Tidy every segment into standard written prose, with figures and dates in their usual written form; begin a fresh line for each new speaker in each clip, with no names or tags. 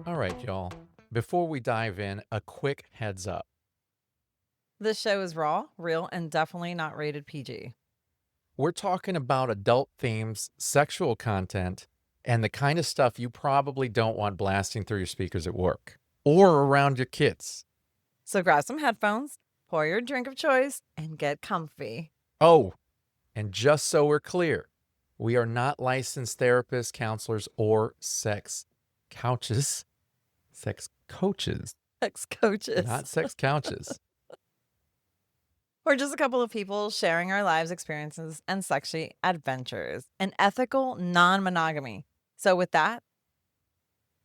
All right, y'all. Before we dive in, a quick heads up.
This show is raw, real, and definitely not rated PG.
We're talking about adult themes, sexual content, and the kind of stuff you probably don't want blasting through your speakers at work or around your kids.
So grab some headphones, pour your drink of choice, and get comfy.
Oh, and just so we're clear, we are not licensed therapists, counselors, or sex couches. Sex coaches,
Sex coaches.
not sex couches.
We're just a couple of people sharing our lives experiences and sexy adventures and ethical non-monogamy. So with that,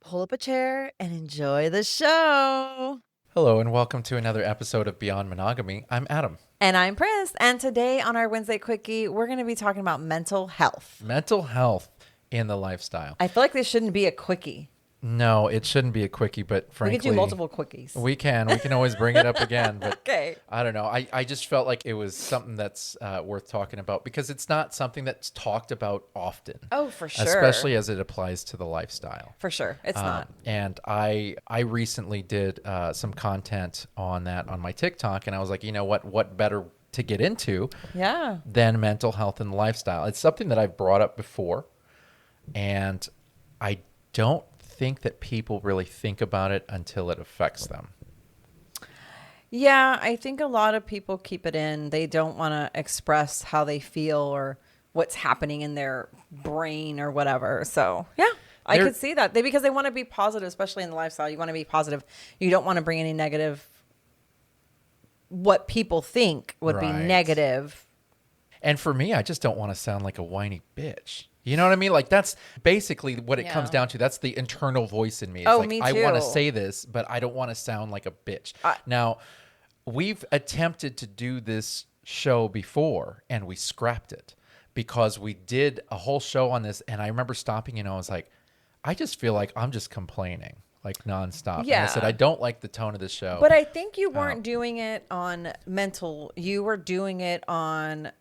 pull up a chair and enjoy the show.
Hello, and welcome to another episode of Beyond Monogamy. I'm Adam.
And I'm Pris. And today on our Wednesday Quickie, we're going to be talking about mental health.
Mental health in the lifestyle.
I feel like this shouldn't be a quickie.
No, it shouldn't be a quickie, but frankly...
We could do multiple quickies.
We can always bring it up again, but
okay.
I don't know. I just felt like it was something that's worth talking about because it's not something that's talked about often.
Oh, for sure.
Especially as it applies to the lifestyle.
For sure. It's not.
And I recently did some content on that on my TikTok, and I was like, you know what better to get into than mental health and lifestyle. It's something that I've brought up before, and I don't think that people really think about it until it affects them.
Yeah, I think a lot of people keep it in. They don't want to express how they feel or what's happening in their brain or whatever. So, yeah, I could see that. Because they want to be positive, especially in the lifestyle. You want to be positive. You don't want to bring any negative, what people think would be negative.
And for me, I just don't want to sound like a whiny bitch. You know what I mean? Like, that's basically what it comes down to. That's the internal voice in me. It's like,
me too.
I want to say this, but I don't want to sound like a bitch. Now, we've attempted to do this show before, and we scrapped it because we did a whole show on this. And I remember stopping, I was like, I just feel like I'm just complaining, like nonstop.
Yeah.
And I said, I don't like the tone of the show.
But I think you weren't doing it on mental. You were doing it on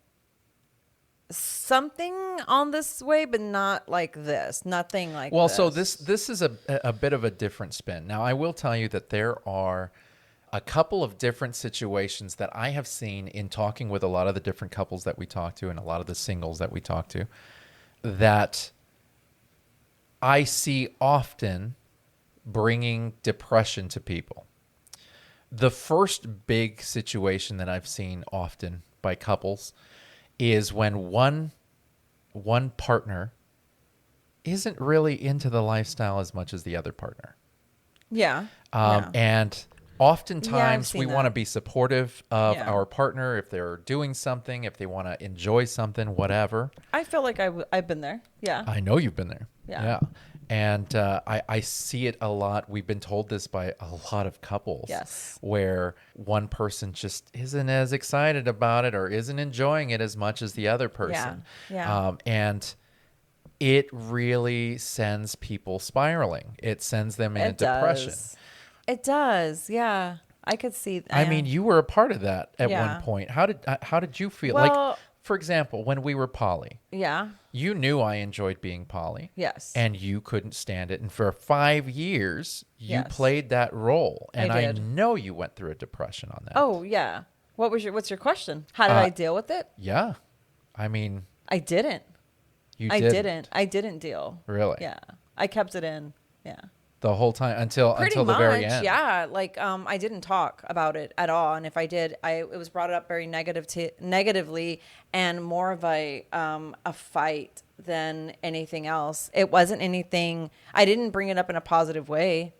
something on this way, but not like this. Nothing like
well,
this.
so this is a bit of a different spin. Now, I will tell you that there are a couple of different situations that I have seen in talking with a lot of the different couples that we talk to and a lot of the singles that we talk to that I see often bringing depression to people. The first big situation that I've seen often by couples is when one partner isn't really into the lifestyle as much as the other partner.
Yeah.
And oftentimes we want to be supportive of our partner if they're doing something, if they want to enjoy something, whatever.
I feel like I've been there. Yeah.
I know you've been there.
Yeah.
And I see it a lot. We've been told this by a lot of couples.
Yes.
Where one person just isn't as excited about it or isn't enjoying it as much as the other person.
Yeah.
And it really sends people spiraling. It sends them into depression.
It does. Yeah. I could see that.
I mean, you were a part of that at one point. How did you feel?
Well,
like, for example, when we were poly.
Yeah.
You knew I enjoyed being poly.
Yes.
And you couldn't stand it. And for 5 years, you played that role. And I know you went through a depression on that.
Oh, yeah. What's your question? How did I deal with it?
Yeah. I mean.
I didn't. I didn't deal.
Really?
Yeah. I kept it in. Yeah.
The whole time until the very end.
Yeah. Like, I didn't talk about it at all. And if I did, it was brought up very negatively and more of a fight than anything else. It wasn't anything, I didn't bring it up in a positive way.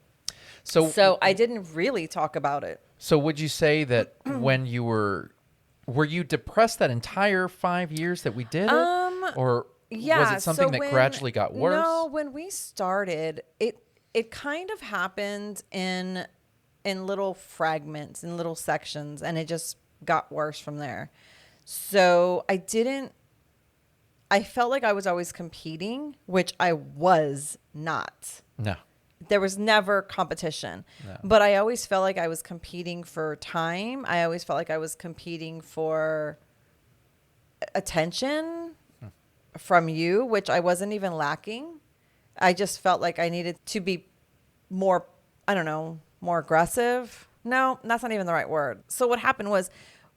So I didn't really talk about it.
So would you say that when you were you depressed that entire 5 years that we did it? Or was it something that gradually got worse?
No, when we started, it kind of happened in little fragments, in little sections, and it just got worse from there. So I felt like I was always competing, which I was not.
No.
There was never competition. No. But I always felt like I was competing for time. I always felt like I was competing for attention from you, which I wasn't even lacking. I just felt like I needed to be more, I don't know, more aggressive. No, that's not even the right word. So what happened was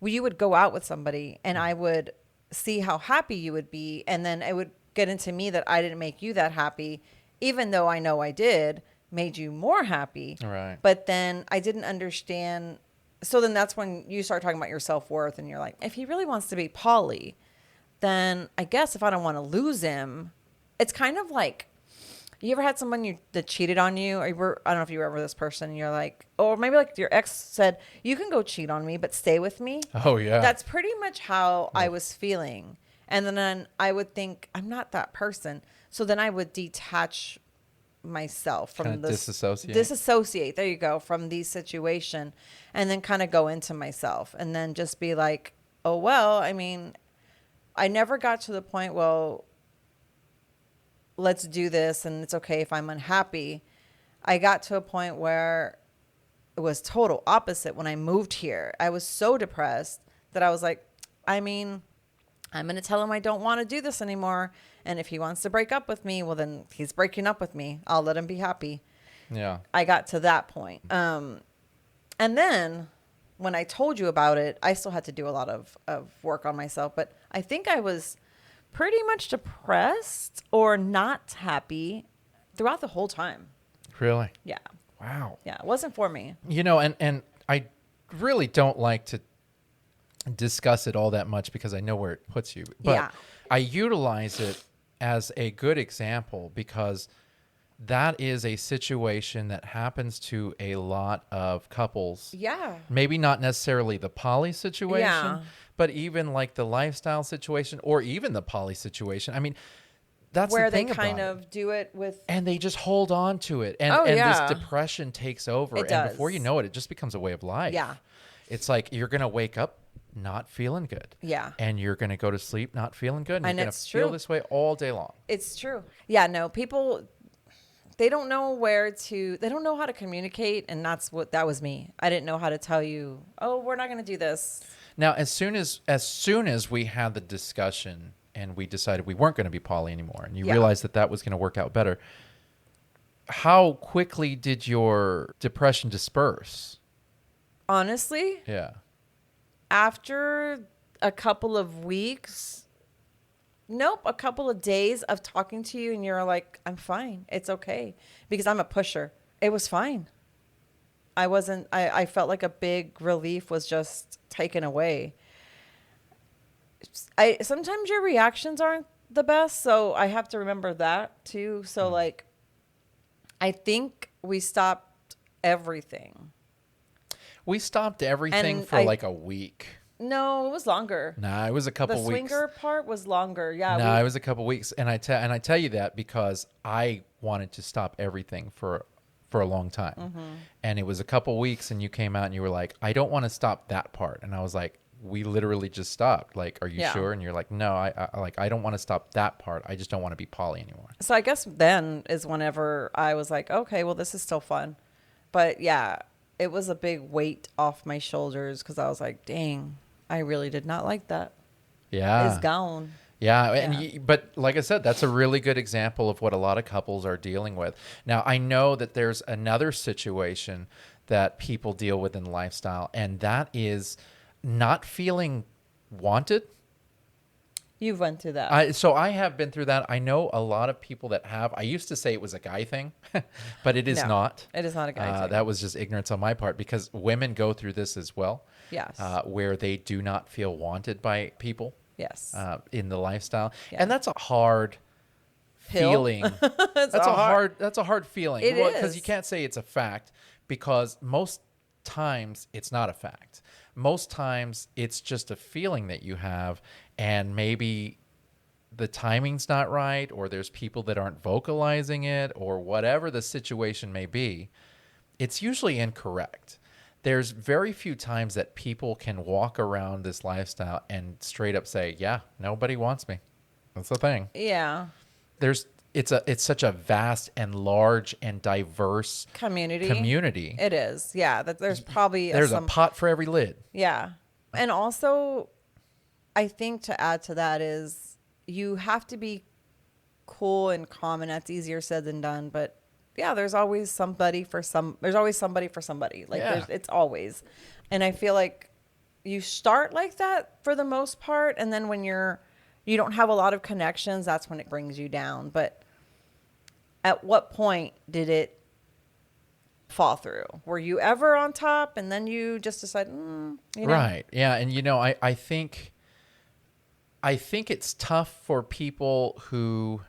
you would go out with somebody and I would see how happy you would be. And then it would get into me that I didn't make you that happy, even though I know I did, made you more happy.
Right.
But then I didn't understand. So then that's when you start talking about your self-worth and you're like, if he really wants to be poly, then I guess if I don't want to lose him, it's kind of like, you ever had someone that cheated on you? Or I don't know if you were ever this person. And you're like, or maybe like your ex said, you can go cheat on me, but stay with me.
Oh, yeah.
That's pretty much how I was feeling. And then I would think, I'm not that person. So then I would detach myself from
kind of disassociate.
Disassociate. There you go. From the situation. And then kind of go into myself. And then just be like, oh, well, I mean, I never got to the point, well, let's do this and it's okay if I'm unhappy. I got to a point where it was total opposite when I moved here. I was so depressed that I was like, I mean, I'm going to tell him I don't want to do this anymore. And if he wants to break up with me, well, then he's breaking up with me. I'll let him be happy.
Yeah.
I got to that point. And then when I told you about it, I still had to do a lot of work on myself. But I think I was pretty much depressed or not happy throughout the whole time.
Really?
Yeah.
Wow.
Yeah. It wasn't for me.
You know, and I really don't like to discuss it all that much because I know where it puts you. But
Yeah.
I utilize it as a good example because that is a situation that happens to a lot of couples.
Yeah.
Maybe not necessarily the poly situation,
Yeah.
but even like the lifestyle situation or even the poly situation. I mean, that's
Where
the thing
they kind
about
of do it with.
and they just hold on to it. And,
Oh,
and
yeah.
this depression takes over.
It
And before
does.
you know it, it just becomes a way of life.
Yeah.
It's like you're going to wake up not feeling good.
Yeah.
And you're going to go to sleep not feeling good. And
And
you're going
it's
to feel
true.
this way all day long.
It's true. Yeah. No, people, they don't know they don't know how to communicate. And that was me. I didn't know how to tell you, oh, we're not going to do this.
Now, as soon as we had the discussion and we decided we weren't going to be poly anymore and you
Yeah.
realized that was going to work out better, how quickly did your depression disperse?
Honestly,
Yeah.
after a couple of weeks, a couple of days of talking to you and you're like, I'm fine. It's okay. Because I'm a pusher. It was fine. I felt like a big relief was just taken away. Sometimes your reactions aren't the best, so I have to remember that too. So like, I think we stopped everything.
We stopped everything
And
for like a week.
No, it was longer.
Nah, it was a couple
The
weeks.
swinger part was longer. Yeah.
No, it was a couple weeks, and I tell you that because I wanted to stop everything for a long time, and it was a couple weeks, and you came out and you were like, I don't want to stop that part, and I was like, we literally just stopped. Like, are you
Yeah.
sure? And you're like, no, I don't want to stop that part. I just don't want to be poly anymore.
So I guess then is whenever I was like, okay, well, this is still fun. But yeah, it was a big weight off my shoulders because I was like, dang, I really did not like that.
Yeah,
It's gone.
Yeah, and
Yeah.
but like I said, that's a really good example of what a lot of couples are dealing with. Now, I know that there's another situation that people deal with in lifestyle, and that is not feeling wanted.
You've went through that.
So I have been through that. I know a lot of people that have. I used to say it was a guy thing, but it is
No,
not.
it is not a guy thing.
That was just ignorance on my part because women go through this as well.
Yes.
Where they do not feel wanted by people.
Yes.
In the lifestyle,
Yeah.
and that's a hard
Pill?
feeling. That's a hard feeling.
It
because
is.
you can't say it's a fact because most times it's not a fact. Most times it's just a feeling that you have, and maybe the timing's not right, or there's people that aren't vocalizing it, or whatever the situation may be. It's usually incorrect. There's very few times that people can walk around this lifestyle and straight up say, yeah, nobody wants me. That's the thing.
Yeah.
It's such a vast and large and diverse
Community. It is. Yeah. That there's probably
There's a pot for every lid.
Yeah. And also, I think to add to that is you have to be cool and calm, and that's easier said than done. But yeah, there's always somebody for somebody. Like it's always. And I feel like you start like that for the most part. And then when you don't have a lot of connections, that's when it brings you down. But at what point did it fall through? Were you ever on top and then you just decide,
Right. Yeah. And, I think it's tough for people who,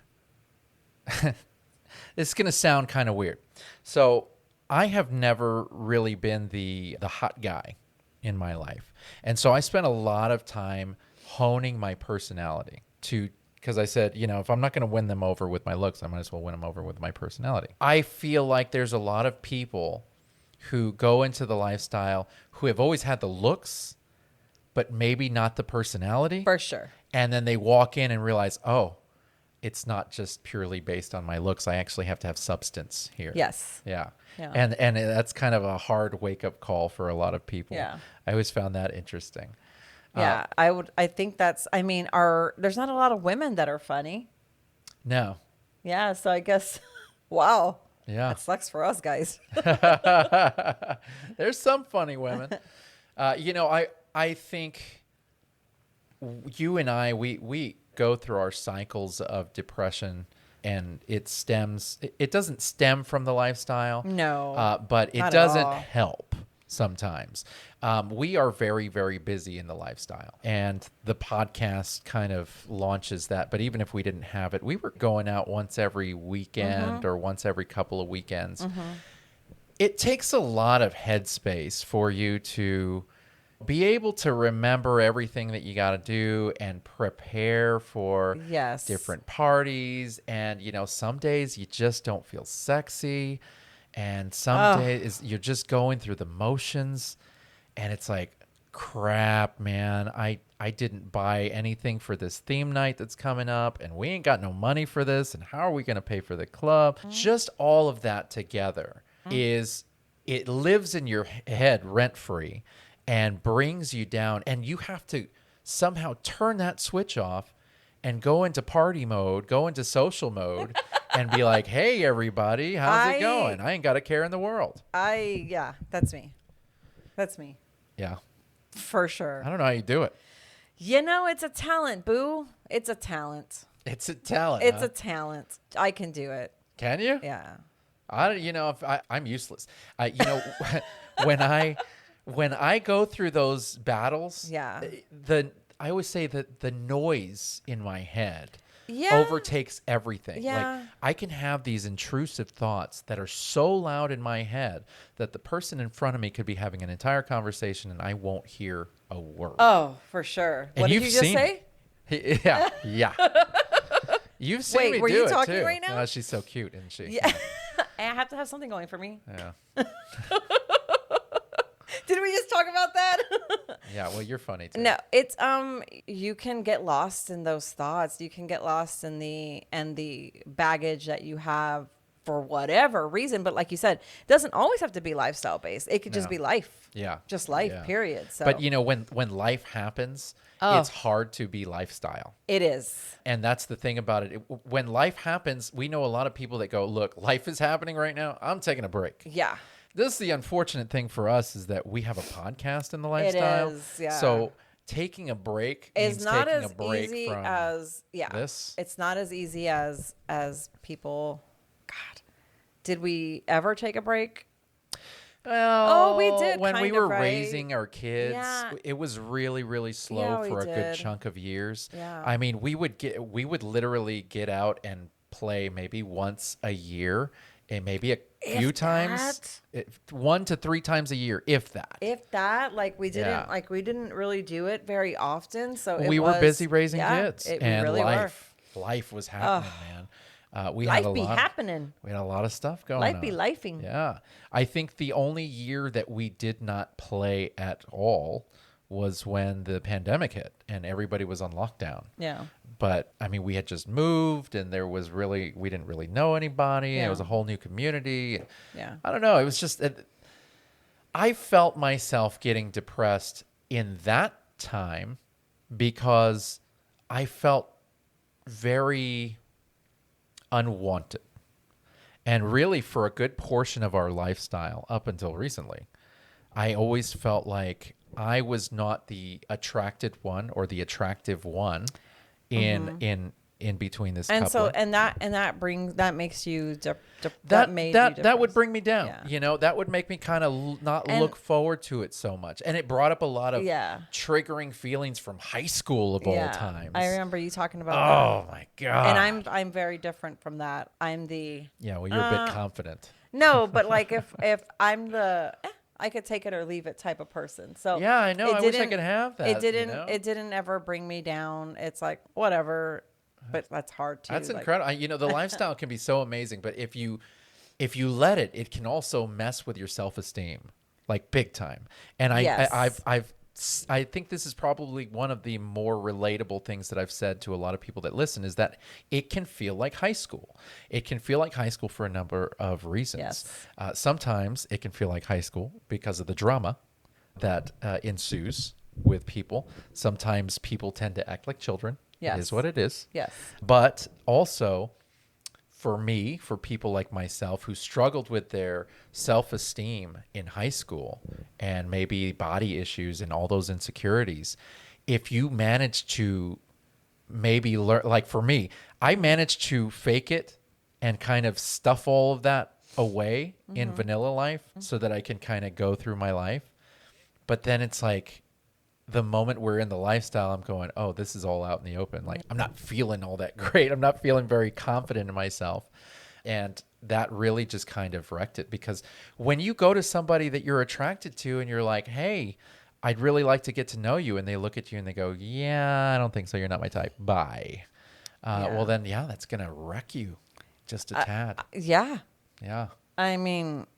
it's going to sound kind of weird. So I have never really been the hot guy in my life. And so I spent a lot of time honing my personality because I said, if I'm not going to win them over with my looks, I might as well win them over with my personality. I feel like there's a lot of people who go into the lifestyle who have always had the looks, but maybe not the personality.
For sure.
And then they walk in and realize, oh, it's not just purely based on my looks. I actually have to have substance here.
Yes.
Yeah.
Yeah.
And that's kind of a hard wake-up call for a lot of people.
Yeah.
I always found that interesting.
Yeah, I think there's not a lot of women that are funny.
No.
Yeah, so I guess, wow.
Yeah.
That sucks for us guys.
There's some funny women. I think you and I, we go through our cycles of depression, and it doesn't stem from the lifestyle.
No.
But it doesn't help sometimes. We are very, very busy in the lifestyle, and the podcast kind of launches that. But even if we didn't have it, we were going out once every weekend or once every couple of weekends. It takes a lot of headspace for you to be able to remember everything that you got to do and prepare for different parties. And, some days you just don't feel sexy. And some days you're just going through the motions. And it's like, crap, man, I didn't buy anything for this theme night that's coming up. And we ain't got no money for this. And how are we going to pay for the club? Just all of that together it lives in your head rent-free and brings you down, and you have to somehow turn that switch off and go into party mode, go into social mode, and be like, hey, everybody, how's it going? I ain't got a care in the world.
That's me. That's me.
Yeah.
For sure.
I don't know how you do it.
It's a talent, boo. It's a talent.
It's a talent.
It's a talent. I can do it.
Can you?
Yeah.
I'm useless. When I go through those battles, I always say that the noise in my head overtakes everything.
Yeah.
Like, I can have these intrusive thoughts that are so loud in my head that the person in front of me could be having an entire conversation and I won't hear a word.
Oh, for sure.
And
what did you just say?
Yeah. You've seen me do it, too.
Wait, were you talking right now?
Oh, she's so cute, isn't she?
Yeah. I have to have something going for me.
Yeah.
Did we just talk about that?
Yeah, well, you're funny too.
No, it's you can get lost in those thoughts. You can get lost in the baggage that you have for whatever reason. But like you said, it doesn't always have to be lifestyle based. It could just be life.
Yeah.
Just life, period. So
But when life happens, it's hard to be lifestyle.
It is.
And that's the thing about it. When life happens, we know a lot of people that go, look, life is happening right now. I'm taking a break.
Yeah.
This is the unfortunate thing for us is that we have a podcast in the lifestyle.
It is, yeah.
So taking a break means
not
taking
as
a break
easy
from
as
this.
It's not as easy as people. God, did we ever take a break?
Well,
we did
when we
kind of,
were
right?
raising our kids.
Yeah.
It was really, really slow
Yeah, we
for a good
did.
chunk of years.
Yeah.
I mean, we would literally get out and play maybe once a year. And maybe a few times, 1 to 3 times a year, if that.
If that, we didn't really do it very often. So
we were busy raising kids,
we
and
really
life was happening, man. We
life
had
happening.
We had a lot of stuff going
Life
on.
be lifing.
Yeah, I think the only year that we did not play at all was when the pandemic hit and everybody was on lockdown.
Yeah.
But I mean, we had just moved, and we didn't really know anybody.
Yeah.
It was a whole new community.
Yeah.
I don't know. It was just, I felt myself getting depressed in that time because I felt very unwanted. And really, for a good portion of our lifestyle up until recently, I always felt like I was not the attracted one or the attractive one in between this
And
couple.
so, that makes you,
That would bring me down.
Yeah.
You know, that would make me kind of not look forward to it so much. And it brought up a lot of triggering feelings from high school of all times.
I remember you talking about
Oh my God.
And I'm very different from that. I'm the
well, you're a bit confident.
no, but like if I'm the I could take it or leave it type of person. So
yeah, I know. I wish I could have that.
It didn't ever bring me down. It's like whatever, but that's hard too.
That's
like,
incredible. You know, the lifestyle can be so amazing, but if you let it, it can also mess with your self-esteem, like big time. And I think this is probably one of the more relatable things that I've said to a lot of people that listen is that it can feel like high school. It can feel like high school for a number of reasons.
Yes.
Sometimes it can feel like high school because of the drama that ensues with people. Sometimes people tend to act like children.
Yes.
It is what it is.
Yes.
But also, for me, for people like myself who struggled with their self-esteem in high school and maybe body issues and all those insecurities, if you manage to maybe learn, like for me, I managed to fake it and kind of stuff all of that away in vanilla life so that I can kind of go through my life. But then it's like, the moment we're in the lifestyle, I'm going, oh, this is all out in the open. Like, I'm not feeling all that great. I'm not feeling very confident in myself. And that really just kind of wrecked it, because when you go to somebody that you're attracted to and you're like, hey, I'd really like to get to know you. And they look at you and they go, yeah, I don't think so. You're not my type. Bye. Well, then, that's going to wreck you just a tad.
Yeah.
Yeah.
I mean,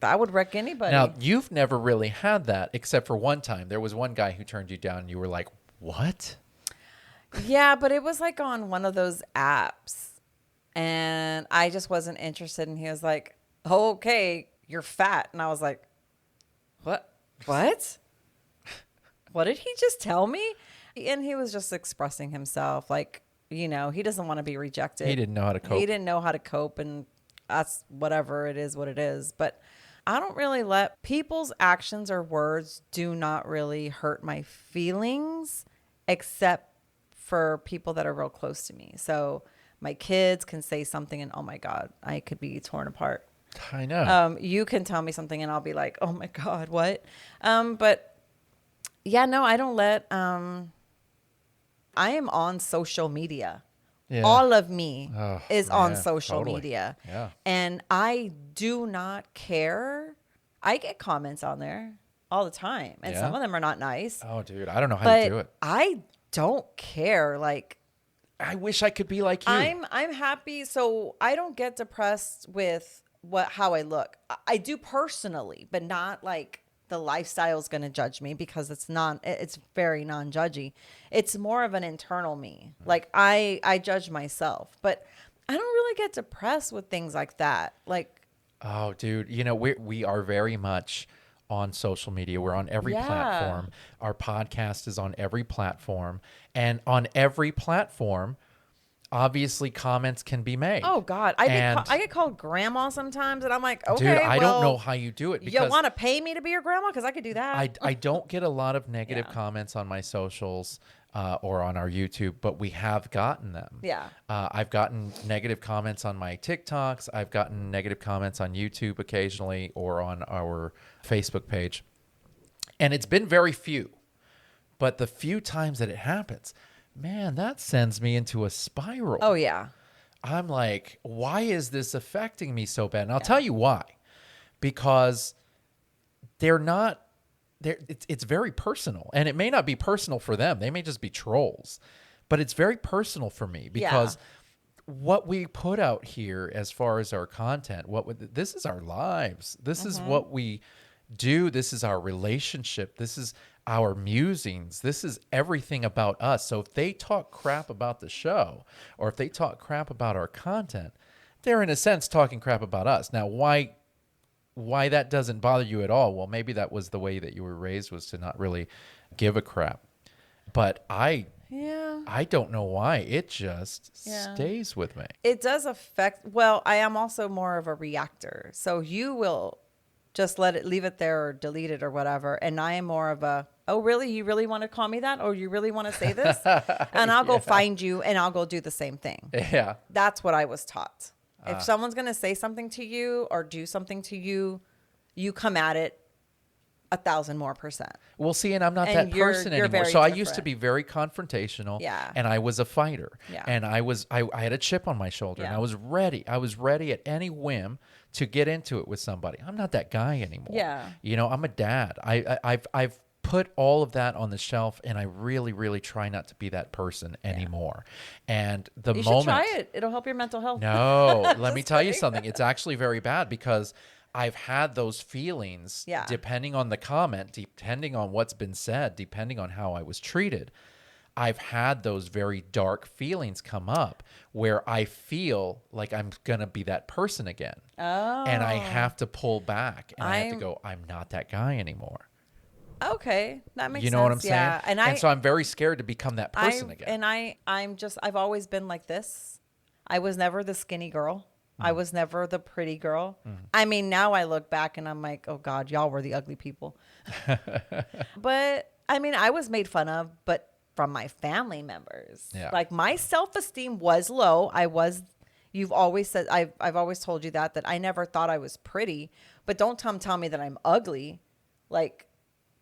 that would wreck anybody.
Now, you've never really had that, except for one time. There was one guy who turned you down and you were like, what?
Yeah, but it was like on one of those apps. And I just wasn't interested. And he was like, oh, okay, you're fat. And I was like, what? What? What did he just tell me? And he was just expressing himself. Like, he doesn't want to be rejected.
He didn't know how to cope.
He didn't know how to cope. And that's whatever it is, what it is. But I don't really let people's actions or words do not really hurt my feelings, except for people that are real close to me. So my kids can say something and, oh my God, I could be torn apart.
I know.
You can tell me something and I'll be like, oh my God, what? But yeah, no, I don't let, I am on social media. Yeah. All of me is on social media.
Yeah.
And I do not care. I get comments on there all the time. And some of them are not nice.
Oh, dude, I don't know how you do it.
I don't care. Like,
I wish I could be like you.
I'm happy. So I don't get depressed with how I look. I do personally, but not like the lifestyle is going to judge me, because it's very non-judgy. It's more of an internal me. Like I judge myself, but I don't really get depressed with things like that. Like,
oh, dude, we are very much on social media. We're on every platform. Our podcast is on every platform, and on every platform, obviously comments can be made.
Oh God, I get called grandma sometimes, and I'm like, okay,
dude, I don't know how you do it.
You want to pay me to be your grandma? Because I could do that.
I don't get a lot of negative comments on my socials or on our YouTube, but we have gotten them.
Yeah.
I've gotten negative comments on my TikToks. I've gotten negative comments on YouTube occasionally or on our Facebook page, and it's been very few. But the few times that it happens, man, that sends me into a spiral.
Oh, yeah.
I'm like, why is this affecting me so bad? And I'll tell you why. Because it's very personal. And it may not be personal for them. They may just be trolls. But it's very personal for me, because what we put out here as far as our content, this is our lives. This is what we do. This is our relationship. This is our musings. This is everything about us. So if they talk crap about the show, or if they talk crap about our content, they're in a sense talking crap about us. Now, why that doesn't bother you at all? Well, maybe that was the way that you were raised, was to not really give a crap. But I
Yeah.
don't know why. It just
Yeah.
stays with me.
It does affect, well, I am also more of a reactor. So you will just leave it there or delete it or whatever. And I am more of a, oh, really? You really want to call me that? Or you really want to say this? And I'll go find you and I'll go do the same thing.
Yeah.
That's what I was taught. If someone's going to say something to you or do something to you, you come at it 1,000% more.
Well, see, and I'm not
And
that
you're
person anymore.
very
So I used to
different.
be very confrontational.
Yeah.
And I was a fighter.
Yeah.
And I had a chip on my shoulder, and
Yeah.
I was ready. I was ready at any whim to get into it with somebody. I'm not that guy anymore.
Yeah.
You know, I'm a dad. I've put all of that on the shelf, and I really, really try not to be that person anymore. And the
You
moment
should try it. It'll help your mental health.
No, let me tell you
kidding.
something. It's actually very bad because I've had those feelings
Yeah.
depending on the comment, depending on what's been said, depending on how I was treated. I've had those very dark feelings come up where I feel like I'm going to be that person again.
Oh.
And I have to pull back and I have to
I'm-
go, I'm not that guy anymore.
Okay. That makes sense.
You know what I'm saying?
Yeah.
And so I'm very scared to become that person again.
And I've always been like this. I was never the skinny girl. I was never the pretty girl. I mean, now I look back and I'm like, oh God, y'all were the ugly people. But I mean, I was made fun of, but from my family members.
Yeah.
Like my self-esteem was low. You've always said, I've always told you that I never thought I was pretty, but don't tell me that I'm ugly. Like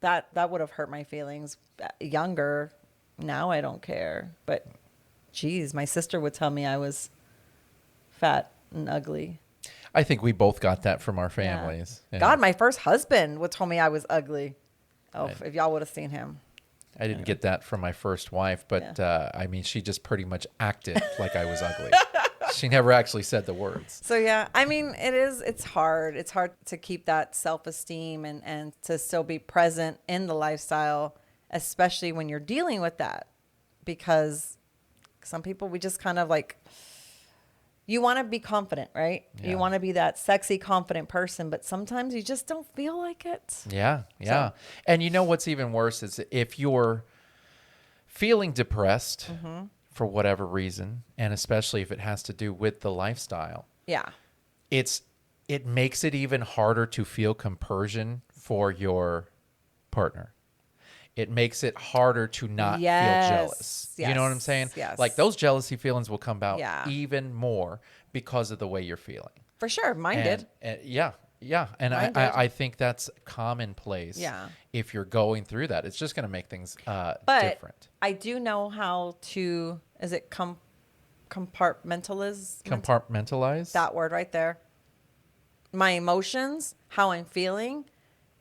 that would have hurt my feelings younger. Now I don't care. But geez, my sister would tell me I was fat and ugly.
I think we both got that from our
Yeah.
families. Yeah.
God, my first husband would tell me I was ugly. Oh, if y'all would have seen him.
I didn't get that from my first wife, but I mean, she just pretty much acted like I was ugly. She never actually said the words.
So yeah, I mean, it's hard. It's hard to keep that self-esteem and to still be present in the lifestyle, especially when you're dealing with that, because some people, we just kind of like, you want to be confident, right?
Yeah.
You want to be that sexy, confident person, but sometimes you just don't feel like it.
Yeah, yeah.
So-
And you know what's even worse is if you're feeling depressed for whatever reason, and especially if it has to do with the lifestyle,
Yeah.
it makes it even harder to feel compersion for your partner. It makes it harder to not feel jealous. You know what I'm saying?
Yes.
Like those jealousy feelings will come out
Yeah.
even more because of the way you're feeling.
For sure. Mine did.
And yeah. And
Mine did.
I think that's commonplace.
Yeah.
If you're going through that, it's just going to make things
But
different.
I do know how to, is it compartmentalize?
Compartmentalize.
That word right there. My emotions, how I'm feeling,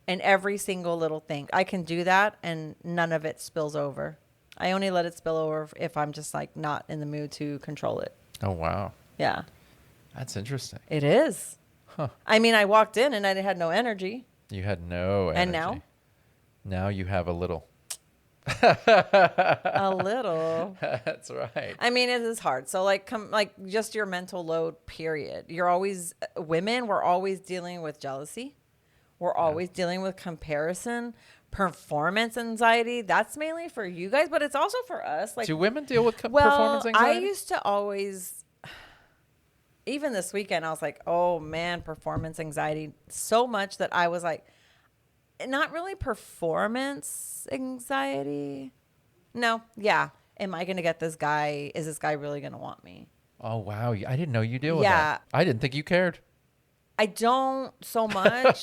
and every single little thing. I can do that and none of it spills over. I only let it spill over if I'm just like not in the mood to control it.
Oh, wow.
Yeah,
That's interesting.
it is.
Huh.
I mean, I walked in and I had no energy.
You had no energy.
And now?
Now you have a little.
A little.
That's right.
I mean, it is hard. So like just your mental load, period. You're always, women, we're always dealing with jealousy. We're always dealing with comparison, performance anxiety. That's mainly for you guys, but it's also for us. Like,
Do women deal with performance anxiety?
I used to always, even this weekend, I was like, oh man, performance anxiety so much that I was like, not really performance anxiety. No, yeah. Am I going to get this guy? Is this guy really going to want me?
Oh, wow. I didn't know you deal with
Yeah.
that. I didn't think you cared.
I don't so much.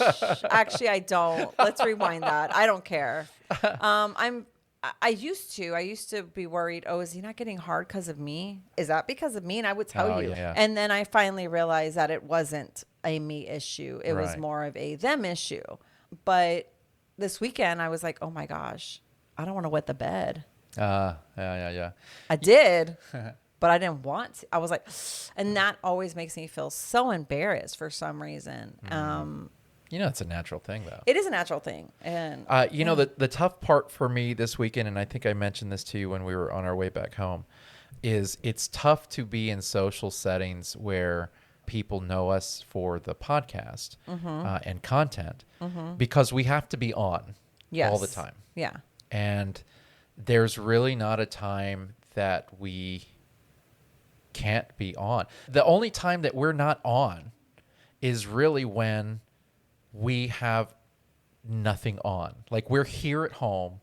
Actually, I don't. Let's rewind that. I don't care. I used to be worried. Oh, is he not getting hard because of me? Is that because of me? And I would tell you.
Yeah.
And then I finally realized that it wasn't a me issue. It was
Right.
more of a them issue. But this weekend, I was like, oh my gosh, I don't want to wet the bed.
Yeah.
I did, but I didn't want to. I was like, and that always makes me feel so embarrassed for some reason.
You know, it's a natural thing, though.
It is a natural thing. And
You know, the tough part for me this weekend, and I think I mentioned this to you when we were on our way back home, is it's tough to be in social settings where people know us for the podcast and content because we have to be on all the time.
Yeah.
And there's really not a time that we can't be on. The only time that we're not on is really when we have nothing on. Like we're here at home,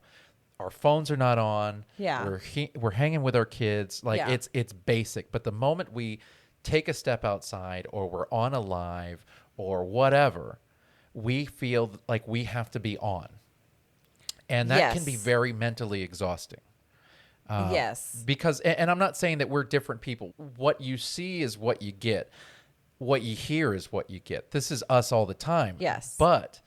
our phones are not on.
Yeah.
We're hanging with our kids. Like
Yeah.
it's basic. But the moment we take a step outside or we're on a live or whatever, we feel like we have to be on. And that can be
Yes.
very mentally exhausting.
Yes.
Because, and I'm not saying that we're different people. What you see is what you get. What you hear is what you get. This is us all the time.
Yes.
But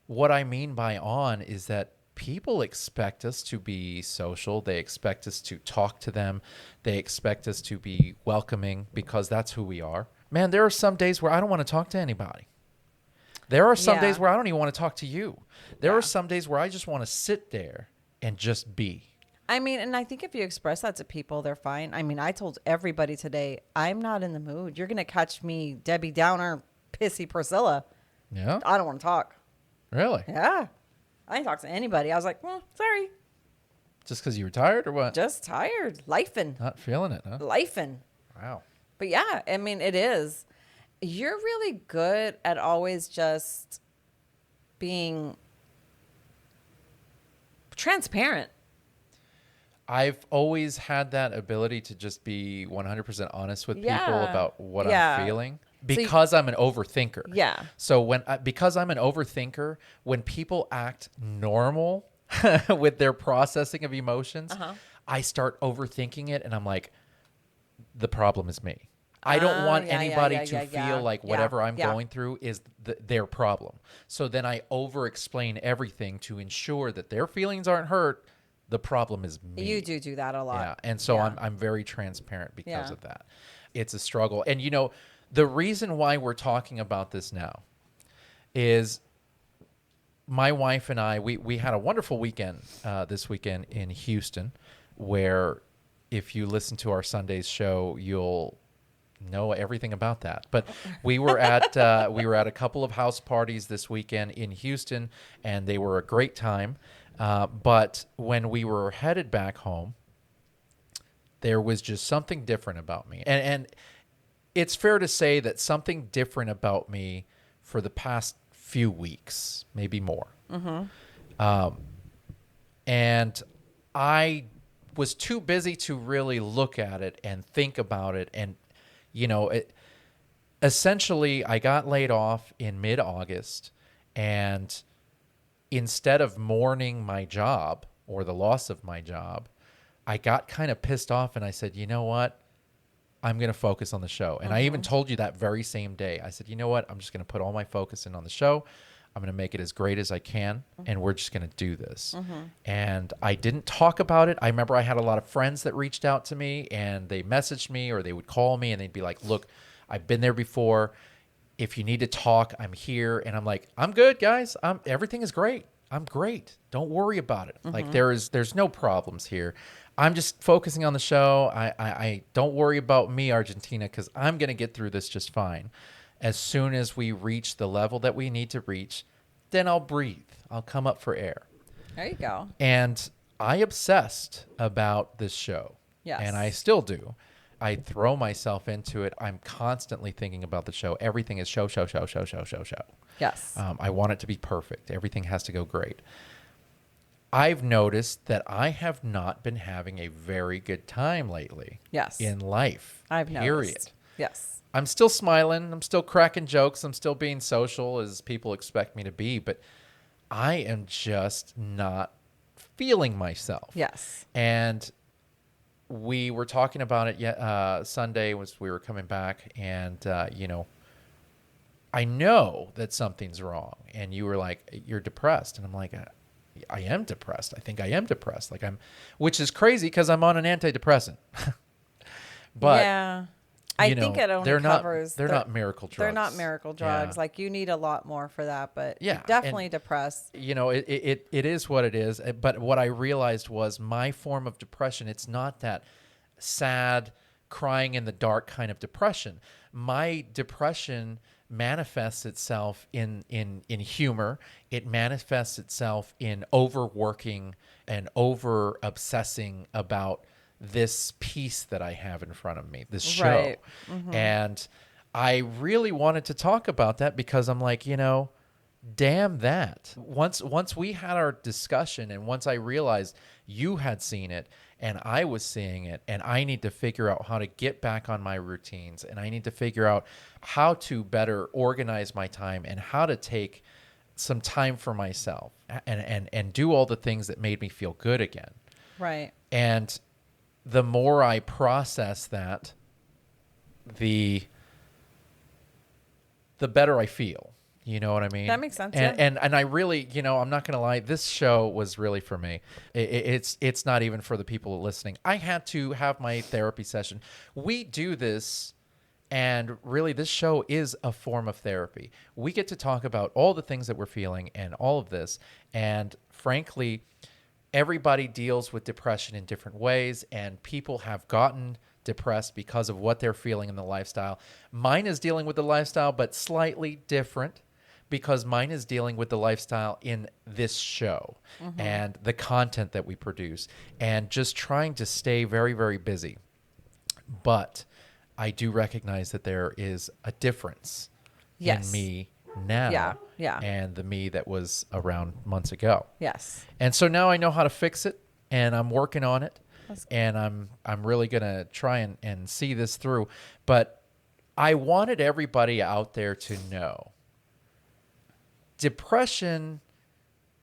what I mean by on is that people expect us to be social. They expect us to talk to them. They expect us to be welcoming because that's who we are. Man, there are some days where I don't want to talk to anybody. There are some
Yeah.
days where I don't even want to talk to you. There
Yeah.
are some days where I just want to sit there and just be.
I mean, and I think if you express that to people, they're fine. I mean, I told everybody today, I'm not in the mood. You're going to catch me Debbie Downer, pissy Priscilla.
Yeah?
I don't want to talk.
Really?
Yeah. I didn't talk to anybody. I was like, sorry.
Just because you were tired or what?
Just tired. Lifing.
Not feeling it, huh?
Lifing.
Wow.
But yeah, I mean, it is. You're really good at always just being transparent.
I've always had that ability to just be 100% honest with people
Yeah.
about what
Yeah.
I'm feeling
So you-
because I'm an overthinker.
Yeah.
So because I'm an overthinker, when people act normal with their processing of emotions, I start overthinking it and I'm like, the problem is me. I don't want anybody to feel like whatever I'm going through is their problem. So then I over-explain everything to ensure that their feelings aren't hurt. The problem is me.
You do that a lot.
Yeah, and so
Yeah.
I'm very transparent because
Yeah.
of that. It's a struggle. And, the reason why we're talking about this now is my wife and I, we had a wonderful weekend this weekend in Houston, where if you listen to our Sunday's show, you'll know everything about that. But we were at a couple of house parties this weekend in Houston, and they were a great time. But when we were headed back home, there was just something different about me. And it's fair to say that something different about me for the past few weeks, maybe more. And I was too busy to really look at it and think about it. And, essentially, I got laid off in mid-August, and instead of mourning my job or the loss of my job, I got kind of pissed off and I said, you know what? I'm going to focus on the show. And I even told you that very same day. I said, you know what? I'm just going to put all my focus in on the show. I'm going to make it as great as I can, and we're just going to do this. And I didn't talk about it. I remember I had a lot of friends that reached out to me, and they messaged me or they would call me, and they'd be like, look, I've been there before. If you need to talk, I'm here. And I'm like, I'm good, guys. Everything is great. I'm great. Don't worry about it. Like there's no problems here. I'm just focusing on the show. I don't worry about me, Argentina, because I'm going to get through this just fine. As soon as we reach the level that we need to reach, then I'll breathe. I'll come up for air.
There you go.
And I obsessed about this show.
Yes.
And I still do. I throw myself into it. I'm constantly thinking about the show. Everything is show.
Yes.
I want it to be perfect. Everything has to go great. I've noticed that I have not been having a very good time lately.
Yes.
In life.
I've
period.
noticed. Yes.
I'm still smiling. I'm still cracking jokes. I'm still being social as people expect me to be. But I am just not feeling myself.
Yes.
And we were talking about it Sunday was we were coming back, and I know that something's wrong. And you were like, you're depressed. And I'm like, I am depressed. I think I am depressed. Which is crazy because I'm on an antidepressant. But
yeah. I think it only covers.
They're not miracle drugs.
They're not miracle drugs.
Yeah.
Like you need a lot more for that, but
Yeah,
definitely depressed.
It is what it is. But what I realized was my form of depression, it's not that sad, crying in the dark kind of depression. My depression manifests itself in humor. It manifests itself in overworking and over obsessing about this piece that I have in front of me, this show.
Right. Mm-hmm.
And I really wanted to talk about that because I'm like, damn that. Once we had our discussion and once I realized you had seen it and I was seeing it, and I need to figure out how to get back on my routines, and I need to figure out how to better organize my time and how to take some time for myself and do all the things that made me feel good again.
Right.
And the more I process that, the better I feel. You know what I mean?
That makes sense.
And I really, I'm not going to lie. This show was really for me. It's not even for the people listening. I had to have my therapy session. We do this, and really, this show is a form of therapy. We get to talk about all the things that we're feeling and all of this. And frankly, everybody deals with depression in different ways, and people have gotten depressed because of what they're feeling in the lifestyle. Mine is dealing with the lifestyle, but slightly different, because mine is dealing with the lifestyle in this show and the content that we produce and just trying to stay very, very busy. But I do recognize that there is a difference in me now and the me that was around months ago.
Yes.
And so now I know how to fix it, and I'm working on it, and I'm really going to try and see this through. But I wanted everybody out there to know depression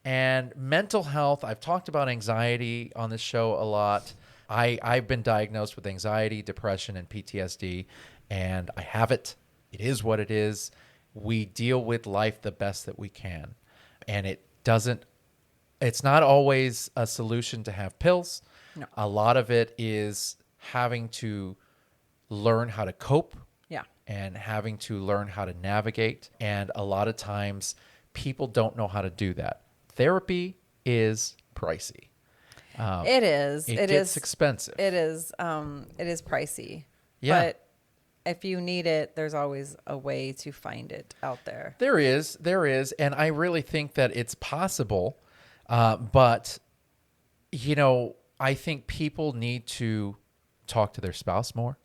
and mental health. I've talked about anxiety on this show a lot. I've been diagnosed with anxiety, depression, and PTSD, and I have it. It is what it is. We deal with life the best that we can. And it's not always a solution to have pills.
No.
A lot of it is having to learn how to cope.
Yeah.
And having to learn how to navigate. And a lot of times people don't know how to do that. Therapy is pricey.
It is.
It gets expensive.
It is. It is pricey.
Yeah.
But if you need it, there's always a way to find it out there.
There is. And I really think that it's possible. But, I think people need to talk to their spouse more.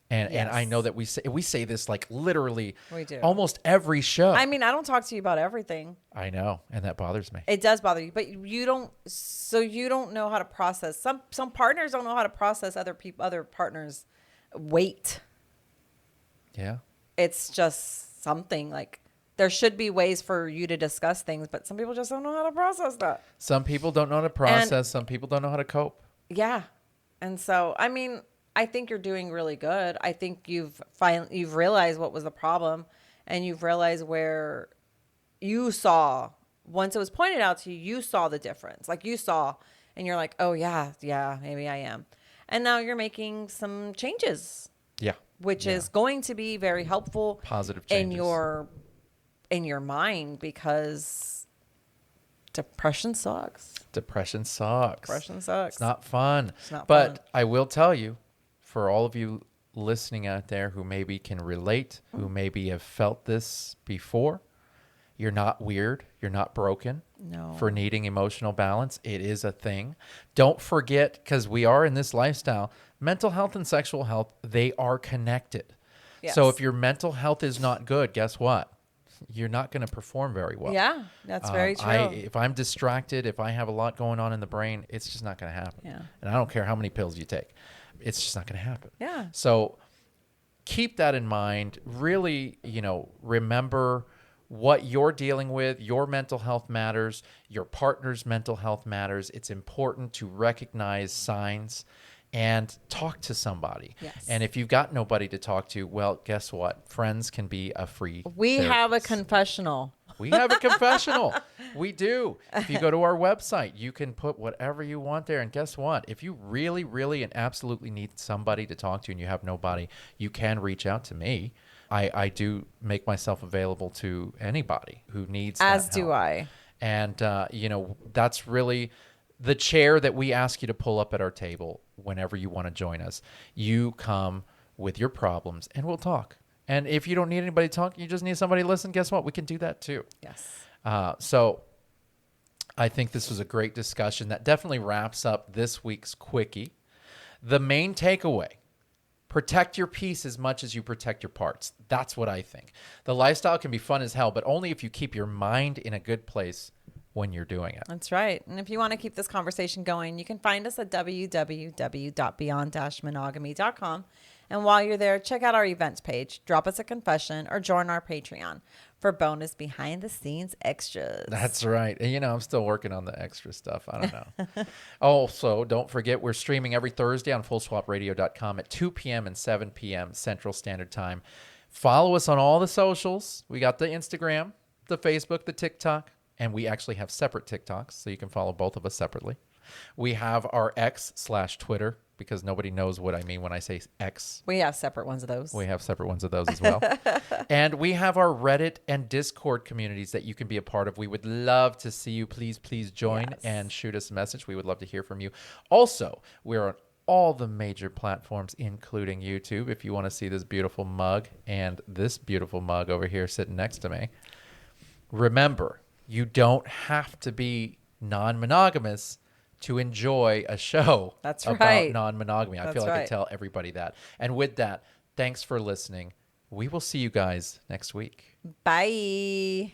And I know that we say this like literally
we do.
Almost every show.
I mean, I don't talk to you about everything.
I know, and that bothers me.
It does bother you, but you don't know how to process. Some partners don't know how to process other partners' weight.
Yeah.
It's just something like there should be ways for you to discuss things, but some people just don't know how to process that.
Some people don't know how to process. Some people don't know how to cope.
Yeah. And so, I mean, I think you're doing really good. I think you've realized what was the problem, and you've realized where you saw, once it was pointed out to you, you saw the difference. Like you saw, and you're like, oh yeah, maybe I am. And now you're making some changes.
Yeah.
Which is going to be very helpful.
Positive changes.
In your mind, because depression sucks.
Depression sucks. It's not fun. But I will tell you, for all of you listening out there who maybe can relate, who maybe have felt this before, you're not weird. You're not broken.
No.
For needing emotional balance. It is a thing. Don't forget, because we are in this lifestyle, mental health and sexual health, they are connected.
Yes.
So if your mental health is not good, guess what? You're not going to perform very well.
Yeah, that's very true.
If I'm distracted, if I have a lot going on in the brain, it's just not going to happen.
Yeah.
And I don't care how many pills you take. It's just not going to happen.
Yeah.
So keep that in mind. Really, remember what you're dealing with. Your mental health matters. Your partner's mental health matters. It's important to recognize signs and talk to somebody.
Yes.
And if you've got nobody to talk to, well, guess what? Friends can be a free
We
therapist.
have a confessional.
We have a confessional. We do. If you go to our website, you can put whatever you want there. And guess what? If you really, really and absolutely need somebody to talk to and you have nobody, you can reach out to me. I do make myself available to anybody who needs that
As do
help.
I.
And, that's really the chair that we ask you to pull up at our table whenever you want to join us. You come with your problems, and we'll talk. And if you don't need anybody to talk, you just need somebody to listen, guess what? We can do that too.
Yes.
So I think this was a great discussion that definitely wraps up this week's Quickie. The main takeaway: protect your peace as much as you protect your parts. That's what I think. The lifestyle can be fun as hell, but only if you keep your mind in a good place when you're doing it.
That's right. And if you want to keep this conversation going, you can find us at www.beyond-monogamy.com. And while you're there, check out our events page, drop us a confession, or join our Patreon for bonus behind-the-scenes extras.
That's right. And, I'm still working on the extra stuff. I don't know. Also, don't forget, we're streaming every Thursday on FullSwapRadio.com at 2 p.m. and 7 p.m. Central Standard Time. Follow us on all the socials. We got the Instagram, the Facebook, the TikTok, and we actually have separate TikToks, so you can follow both of us separately. We have our X/Twitter, because nobody knows what I mean when I say X.
We have separate ones of those.
We have separate ones of those as well. And we have our Reddit and Discord communities that you can be a part of. We would love to see you. Please join and shoot us a message. We would love to hear from you. Also, we're on all the major platforms, including YouTube, if you want to see this beautiful mug and this beautiful mug over here sitting next to me. Remember, you don't have to be non-monogamous to enjoy a show about non-monogamy. I feel like I tell everybody that. And with that, thanks for listening. We will see you guys next week.
Bye.